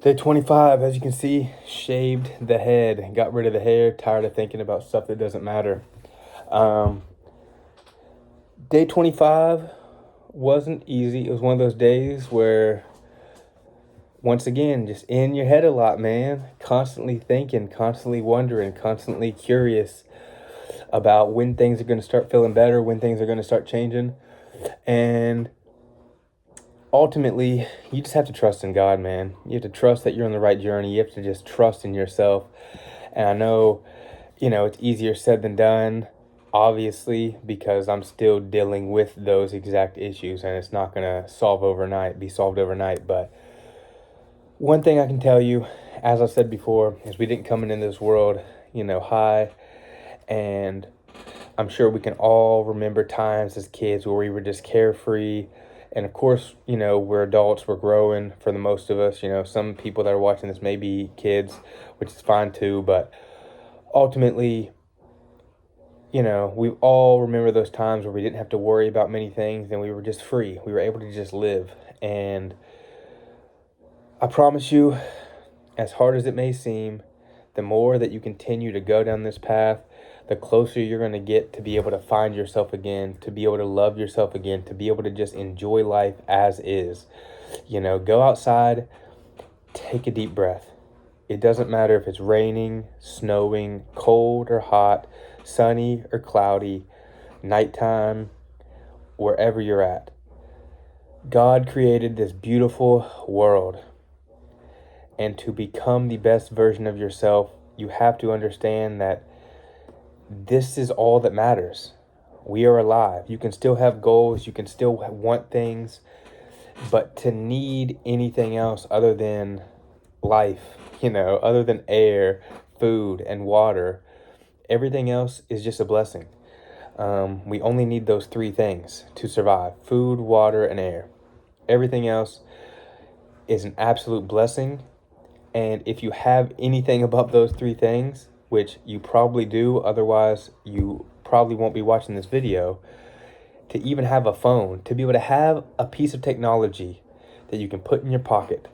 Day 25, as you can see, shaved the head, got rid of the hair, tired of thinking about stuff that doesn't matter. Um, Day 25 wasn't easy. It was one of those days where, once again, just in your head a lot, man. Constantly thinking, constantly wondering, constantly curious about when things are going to start feeling better, when things are going to start changing. And ultimately, you just have to trust in God, man. You have to trust that you're on the right journey. You have to just trust in yourself. And I know, it's easier said than done, obviously, because I'm still dealing with those exact issues and it's not going to be solved overnight. But one thing I can tell you, as I said before, is we didn't come into this world, high. And I'm sure we can all remember times as kids where we were just carefree. And of course, we're adults, we're growing for the most of us. Some people that are watching this may be kids, which is fine too. But ultimately, we all remember those times where we didn't have to worry about many things and we were just free. We were able to just live. And I promise you, as hard as it may seem, the more that you continue to go down this path, the closer you're going to get to be able to find yourself again, to be able to love yourself again, to be able to just enjoy life as is. Go outside, take a deep breath. It doesn't matter if it's raining, snowing, cold or hot, sunny or cloudy, nighttime, wherever you're at. God created this beautiful world. And to become the best version of yourself, you have to understand that this is all that matters. We are alive. You can still have goals. You can still want things. But to need anything else other than life, other than air, food, and water, everything else is just a blessing. We only need those three things to survive: food, water, and air. Everything else is an absolute blessing. And if you have anything above those three things, which you probably do, otherwise you probably won't be watching this video, to even have a phone, to be able to have a piece of technology that you can put in your pocket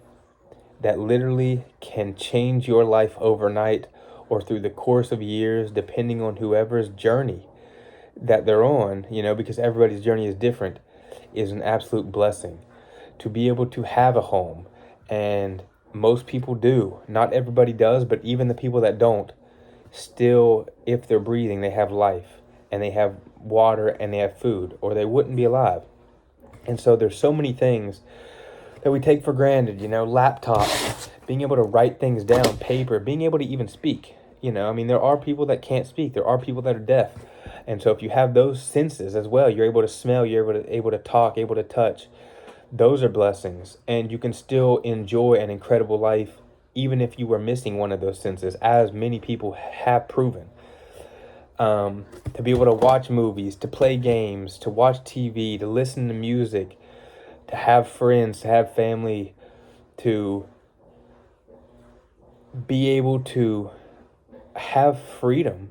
that literally can change your life overnight or through the course of years, depending on whoever's journey that they're on, because everybody's journey is different, is an absolute blessing. To be able to have a home, and most people do. Not everybody does, but even the people that don't, still, if they're breathing, they have life, and they have water, and they have food, or they wouldn't be alive. And so there's so many things that we take for granted, laptops, being able to write things down, paper, being able to even speak. There are people that can't speak. There are people that are deaf. And so if you have those senses as well, you're able to smell, you're able to talk, able to touch. Those are blessings. And you can still enjoy an incredible life even if you were missing one of those senses, as many people have proven. To be able to watch movies, to play games, to watch TV, to listen to music, to have friends, to have family, to be able to have freedom,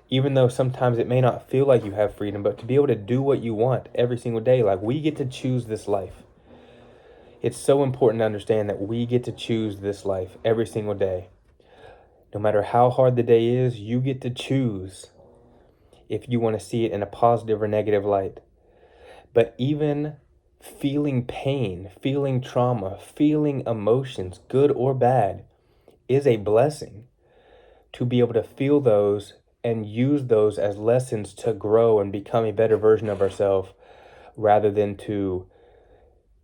even though sometimes it may not feel like you have freedom, but to be able to do what you want every single day. Like, we get to choose this life. It's so important to understand that we get to choose this life every single day. No matter how hard the day is, you get to choose if you want to see it in a positive or negative light. But even feeling pain, feeling trauma, feeling emotions, good or bad, is a blessing. To be able to feel those and use those as lessons to grow and become a better version of ourselves, rather than to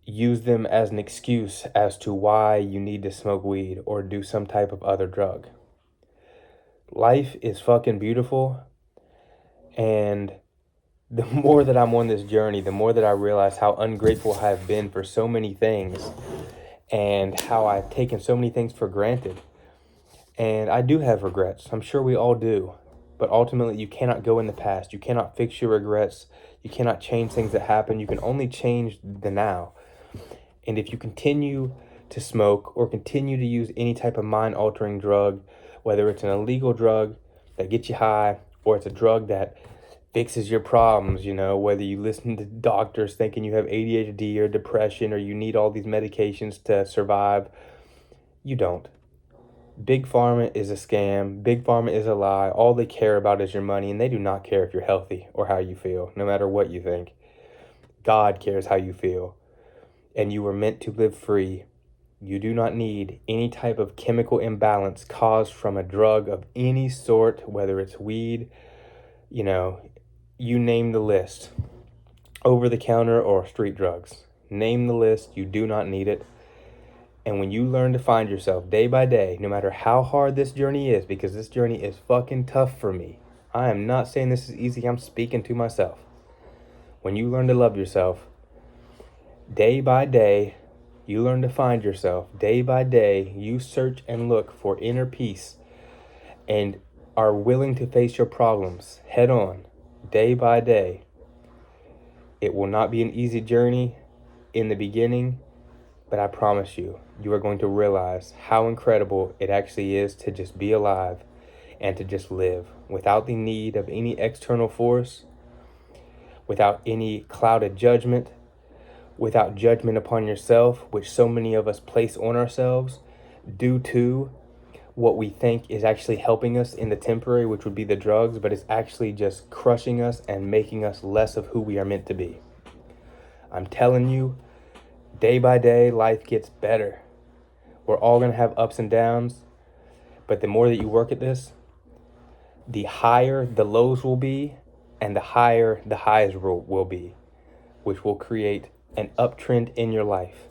use them as an excuse as to why you need to smoke weed or do some type of other drug. Life is fucking beautiful. And the more that I'm on this journey, the more that I realize how ungrateful I have been for so many things and how I've taken so many things for granted. And I do have regrets. I'm sure we all do. But ultimately, you cannot go in the past. You cannot fix your regrets. You cannot change things that happen. You can only change the now. And if you continue to smoke or continue to use any type of mind-altering drug, whether it's an illegal drug that gets you high or it's a drug that fixes your problems, whether you listen to doctors thinking you have ADHD or depression or you need all these medications to survive, You don't. Big Pharma is a scam. Big Pharma is a lie. All they care about is your money, and they do not care if you're healthy or how you feel, no matter what you think. God cares how you feel, and you were meant to live free. You do not need any type of chemical imbalance caused from a drug of any sort, whether it's weed, you name the list. Over the counter or street drugs. Name the list. You do not need it. And when you learn to find yourself day by day, no matter how hard this journey is, because this journey is fucking tough for me. I am not saying this is easy. I'm speaking to myself. When you learn to love yourself, day by day, you learn to find yourself. Day by day, you search and look for inner peace and are willing to face your problems head on, day by day. It will not be an easy journey in the beginning, but I promise you, you are going to realize how incredible it actually is to just be alive and to just live without the need of any external force, without any clouded judgment, without judgment upon yourself, which so many of us place on ourselves due to what we think is actually helping us in the temporary, which would be the drugs, but it's actually just crushing us and making us less of who we are meant to be. I'm telling you, day by day, life gets better. We're all going to have ups and downs, but the more that you work at this, the higher the lows will be, and the higher the highs will be, which will create an uptrend in your life.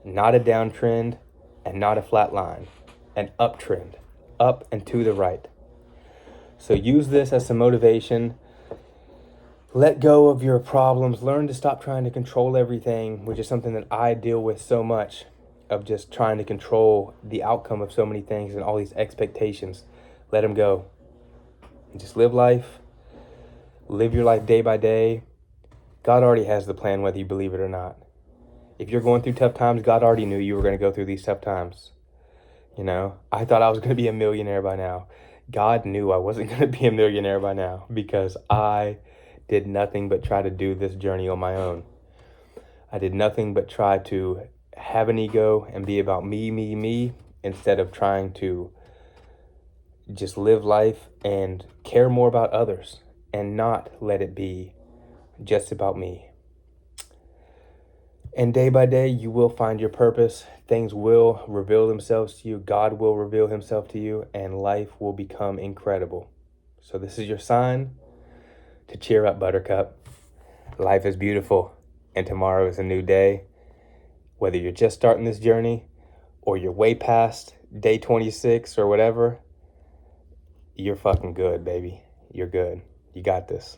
Not a downtrend and not a flat line. An uptrend, up and to the right. So use this as some motivation. Let go of your problems. Learn to stop trying to control everything, which is something that I deal with so much, of just trying to control the outcome of so many things and all these expectations. Let them go. And just live life. Live your life day by day. God already has the plan, whether you believe it or not. If you're going through tough times, God already knew you were going to go through these tough times. I thought I was going to be a millionaire by now. God knew I wasn't going to be a millionaire by now because I did nothing but try to do this journey on my own. I did nothing but try to have an ego and be about me, instead of trying to just live life and care more about others and not let it be just about me. And day by day, you will find your purpose. Things will reveal themselves to you. God will reveal himself to you, and life will become incredible. So this is your sign to cheer up, Buttercup. Life is beautiful, and tomorrow is a new day. Whether you're just starting this journey or you're way past day 26 or whatever, you're fucking good, baby. You're good. You got this.